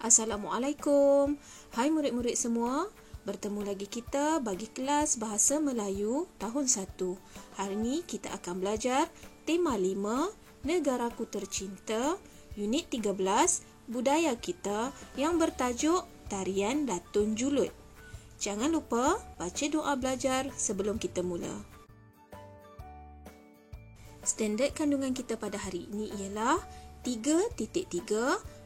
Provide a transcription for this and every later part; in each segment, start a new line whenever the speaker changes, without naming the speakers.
Assalamualaikum. Hai murid-murid semua. Bertemu lagi kita bagi kelas Bahasa Melayu tahun 1. Hari ini kita akan belajar tema 5 Negaraku Tercinta, unit 13 Budaya Kita yang bertajuk Tarian Datun Julud. Jangan lupa baca doa belajar sebelum kita mula. Standard kandungan kita pada hari ini ialah 3.3,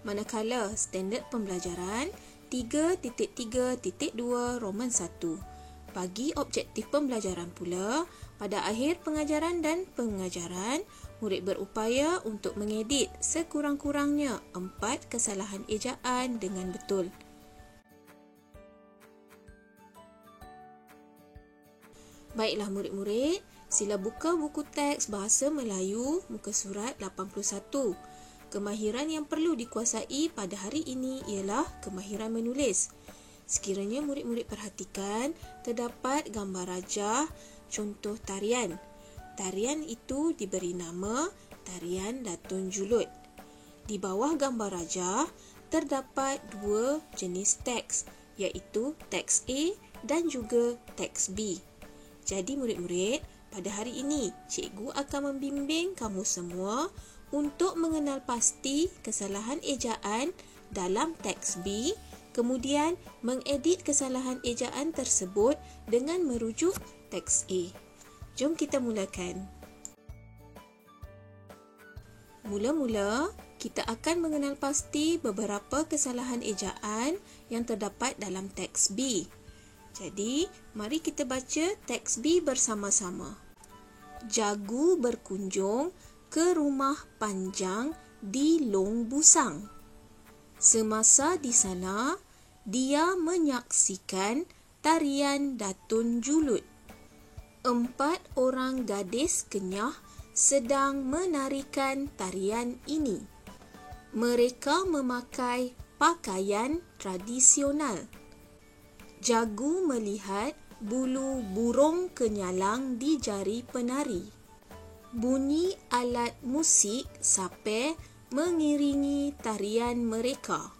manakala standard pembelajaran 3.3.2 Roman 1. Bagi objektif pembelajaran pula, pada akhir pengajaran dan pengajaran, murid berupaya untuk mengedit sekurang-kurangnya 4 kesalahan ejaan dengan betul. Baiklah murid-murid, sila buka buku teks Bahasa Melayu muka surat 81. Kemahiran yang perlu dikuasai pada hari ini ialah kemahiran menulis. Sekiranya murid-murid perhatikan, terdapat gambar rajah contoh tarian. Tarian itu diberi nama Tarian Datun Julud. Di bawah gambar rajah, terdapat 2 jenis teks, iaitu teks A dan juga teks B. Jadi murid-murid, pada hari ini, cikgu akan membimbing kamu semua untuk mengenal pasti kesalahan ejaan dalam teks B, kemudian mengedit kesalahan ejaan tersebut dengan merujuk teks A. Jom kita mulakan. Mula-mula, kita akan mengenal pasti beberapa kesalahan ejaan yang terdapat dalam teks B. Jadi, mari kita baca teks B bersama-sama. Jagu berkunjung ke rumah Panjang di Long Busang. Semasa di sana, dia menyaksikan tarian Datun Julud. 4 orang gadis kenyah sedang menarikan tarian ini. Mereka memakai pakaian tradisional. Jagu melihat bulu burung kenyalang di jari penari. Bunyi alat musik sape mengiringi tarian mereka.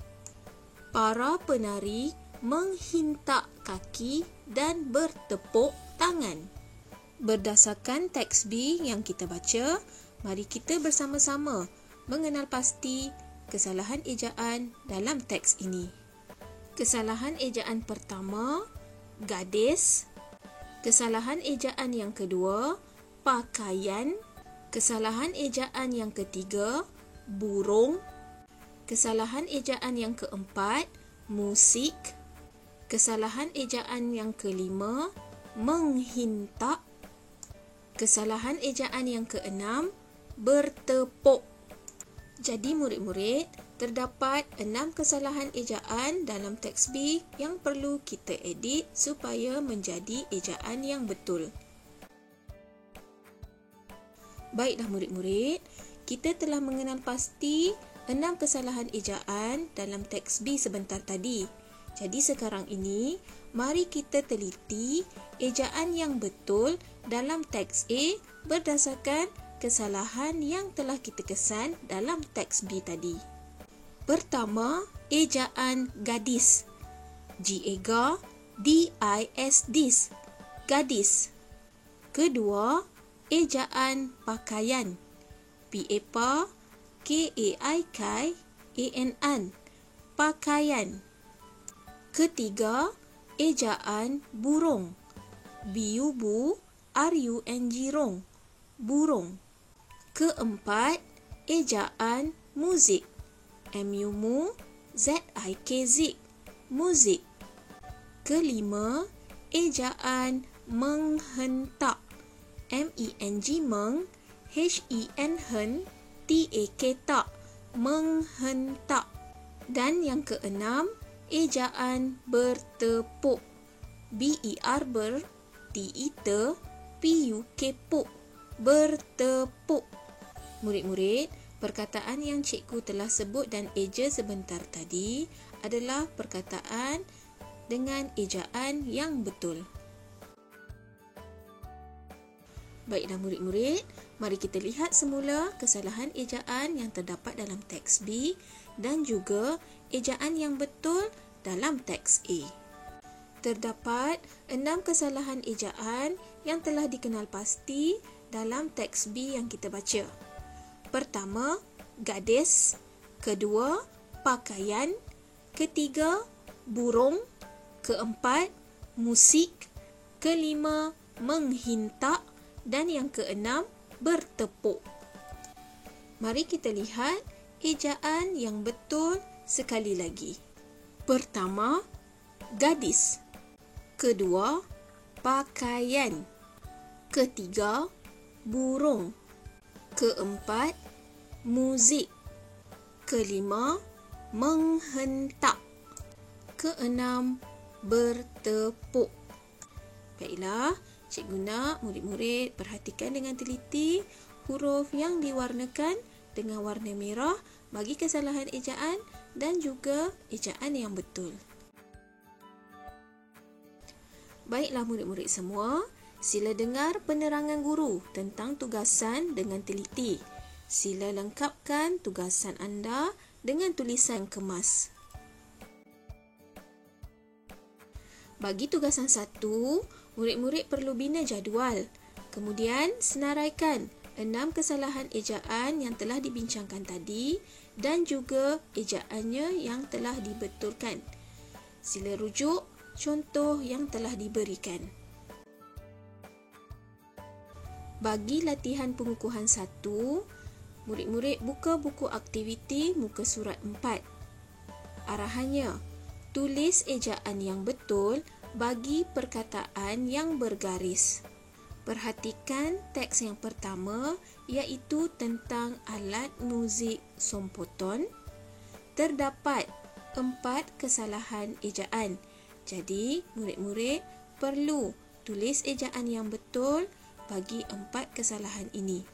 Para penari menghintak kaki dan bertepuk tangan. Berdasarkan teks B yang kita baca, mari kita bersama-sama mengenal pasti kesalahan ejaan dalam teks ini. Kesalahan ejaan pertama, gadis. Kesalahan ejaan yang kedua, pakaian. Kesalahan ejaan yang ketiga, burung. Kesalahan ejaan yang keempat, musik. Kesalahan ejaan yang kelima, menghintak. Kesalahan ejaan yang keenam, bertepuk. Jadi murid-murid, terdapat 6 kesalahan ejaan dalam teks B yang perlu kita edit supaya menjadi ejaan yang betul. Baiklah murid-murid, kita telah mengenal pasti 6 kesalahan ejaan dalam teks B sebentar tadi. Jadi sekarang ini, mari kita teliti ejaan yang betul dalam teks A berdasarkan kesalahan yang telah kita kesan dalam teks B tadi. Pertama, ejaan gadis. G-A-G, D-I-S, gadis. Kedua, ejaan pakaian. P-A-P, K-A-I-K-A-N-N, pakaian. Ketiga, ejaan burung. B-U-B, R-U-N-G, burung. Keempat, ejaan muzik. M-U-M, Z-I-K-Z, muzik. Kelima, ejaan menghentak. M-E-N-G, meng, H-E-N, hen, T-A-K, tak, menghentak. Dan yang keenam, ejaan bertepuk. B-E-R, ber, T-E-T, P-U-K, puk, bertepuk. Murid-murid, perkataan yang cikgu telah sebut dan eja sebentar tadi adalah perkataan dengan ejaan yang betul. Baiklah murid-murid, mari kita lihat semula kesalahan ejaan yang terdapat dalam teks B dan juga ejaan yang betul dalam teks A. Terdapat 6 kesalahan ejaan yang telah dikenal pasti dalam teks B yang kita baca. Pertama, gadis. Kedua, pakaian. Ketiga, burung. Keempat, musik. Kelima, menghintak. Dan yang keenam, bertepuk. Mari kita lihat ejaan yang betul sekali lagi. Pertama, gadis. Kedua, pakaian. Ketiga, burung. Keempat, muzik. Kelima, menghentak. Keenam, bertepuk. Baiklah, cikgu nak murid-murid perhatikan dengan teliti huruf yang diwarnakan dengan warna merah bagi kesalahan ejaan dan juga ejaan yang betul. Baiklah murid-murid semua, sila dengar penerangan guru tentang tugasan dengan teliti. Sila lengkapkan tugasan anda dengan tulisan kemas. Bagi tugasan 1, murid-murid perlu bina jadual. Kemudian senaraikan 6 kesalahan ejaan yang telah dibincangkan tadi dan juga ejaannya yang telah dibetulkan. Sila rujuk contoh yang telah diberikan. Bagi latihan pengukuhan 1, murid-murid buka buku aktiviti muka surat 4. Arahannya, tulis ejaan yang betul bagi perkataan yang bergaris. Perhatikan teks yang pertama iaitu tentang alat muzik sompoton. Terdapat 4 kesalahan ejaan. Jadi, murid-murid perlu tulis ejaan yang betul bagi 4 kesalahan ini.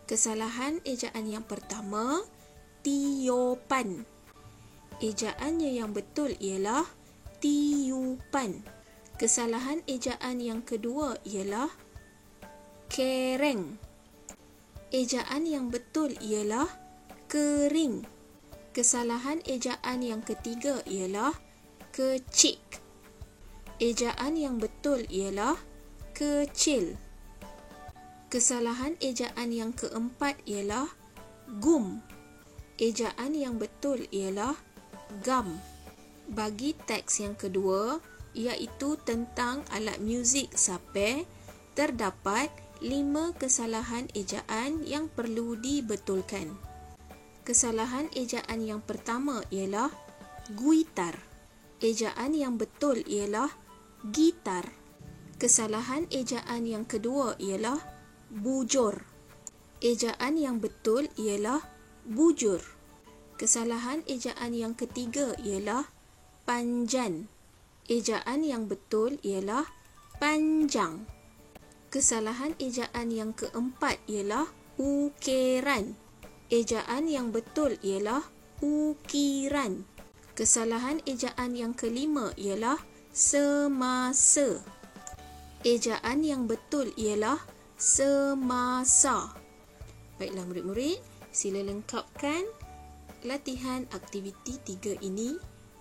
Kesalahan ejaan yang pertama, tiupan. Ejaannya yang betul ialah tiupan. Kesalahan ejaan yang kedua ialah kereng. Ejaan yang betul ialah kering. Kesalahan ejaan yang ketiga ialah kecik. Ejaan yang betul ialah kecil. Kesalahan ejaan yang keempat ialah gum. Ejaan yang betul ialah gam. Bagi teks yang kedua, iaitu tentang alat muzik sape, terdapat 5 kesalahan ejaan yang perlu dibetulkan. Kesalahan ejaan yang pertama ialah guitar. Ejaan yang betul ialah gitar. Kesalahan ejaan yang kedua ialah bujur. Ejaan yang betul ialah bujur. Kesalahan ejaan yang ketiga ialah panjan. Ejaan yang betul ialah panjang. Kesalahan ejaan yang keempat ialah ukiran. Ejaan yang betul ialah ukiran. Kesalahan ejaan yang kelima ialah semasa. Ejaan yang betul ialah semasa. Baiklah murid-murid, sila lengkapkan latihan aktiviti 3 ini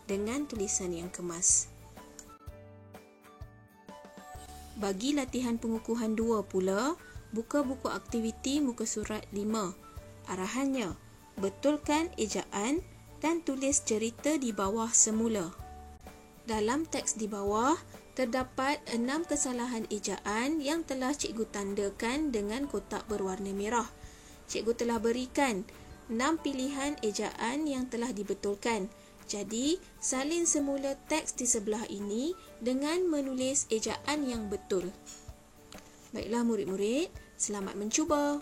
dengan tulisan yang kemas. Bagi latihan pengukuhan 2 pula, buka buku aktiviti muka surat 5. Arahannya, betulkan ejaan dan tulis cerita di bawah semula. Dalam teks di bawah, terdapat 6 kesalahan ejaan yang telah cikgu tandakan dengan kotak berwarna merah. Cikgu telah berikan 6 pilihan ejaan yang telah dibetulkan. Jadi, salin semula teks di sebelah ini dengan menulis ejaan yang betul. Baiklah murid-murid, selamat mencuba.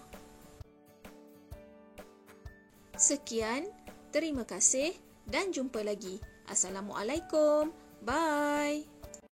Sekian, terima kasih dan jumpa lagi. Assalamualaikum. Bye.